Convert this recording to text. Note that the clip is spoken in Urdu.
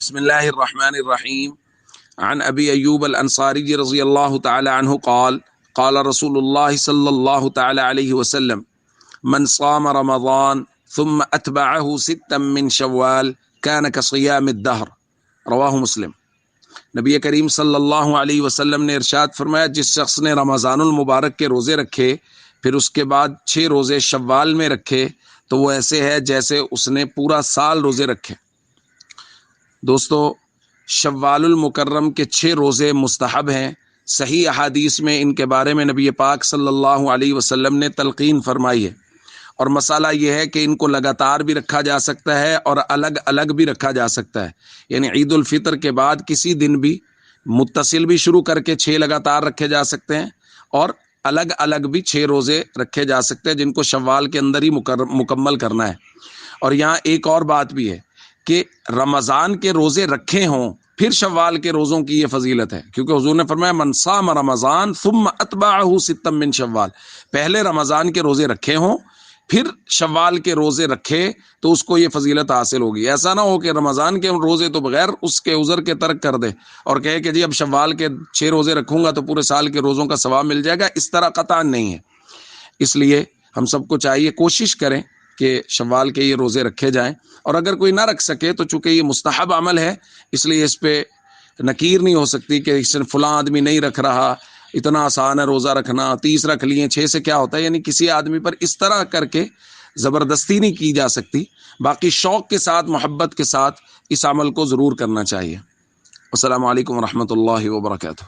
بسم الله الرحمن الرحيم عن أبي أيوب الأنصاري رضي الله تعالى عنه قال قال رسول الله صلى الله تعالى عليه وسلم من صام رمضان ثم أتبعه ستا من شوال كان كصيام الدهر رواہ مسلم۔ نبی کریم صلی اللہ علیہ وسلم نے ارشاد فرمایا، جس شخص نے رمضان المبارک کے روزے رکھے پھر اس کے بعد 6 روزے شوال میں رکھے تو وہ ایسے ہے جیسے اس نے پورا سال روزے رکھے۔ دوستو، شوال المکرم کے 6 روزے مستحب ہیں۔ صحیح احادیث میں ان کے بارے میں نبی پاک صلی اللہ علیہ وسلم نے تلقین فرمائی ہے، اور مسئلہ یہ ہے کہ ان کو لگاتار بھی رکھا جا سکتا ہے اور الگ الگ بھی رکھا جا سکتا ہے، یعنی عید الفطر کے بعد کسی دن بھی متصل بھی شروع کر کے 6 لگاتار رکھے جا سکتے ہیں، اور الگ الگ بھی 6 روزے رکھے جا سکتے ہیں جن کو شوال کے اندر ہی مکمل کرنا ہے۔ اور یہاں ایک اور بات بھی ہے کہ رمضان کے روزے رکھے ہوں پھر شوال کے روزوں کی یہ فضیلت ہے، کیونکہ حضور نے فرمایا من صام رمضان ثم اتبعہ ستا من شوال، پہلے رمضان کے روزے رکھے ہوں پھر شوال کے روزے رکھے تو اس کو یہ فضیلت حاصل ہوگی۔ ایسا نہ ہو کہ رمضان کے روزے تو بغیر اس کے عذر کے ترک کر دے اور کہے کہ جی اب شوال کے 6 روزے رکھوں گا تو پورے سال کے روزوں کا ثواب مل جائے گا، اس طرح قطعاً نہیں ہے۔ اس لیے ہم سب کو چاہیے کوشش کریں کہ شوال کے یہ روزے رکھے جائیں، اور اگر کوئی نہ رکھ سکے تو چونکہ یہ مستحب عمل ہے اس لیے اس پہ نکیر نہیں ہو سکتی کہ فلاں آدمی نہیں رکھ رہا، اتنا آسان ہے روزہ رکھنا، 30 رکھ لیے 6 سے کیا ہوتا ہے، یعنی کسی آدمی پر اس طرح کر کے زبردستی نہیں کی جا سکتی۔ باقی شوق کے ساتھ، محبت کے ساتھ اس عمل کو ضرور کرنا چاہیے۔ السلام علیکم ورحمۃ اللہ وبرکاتہ۔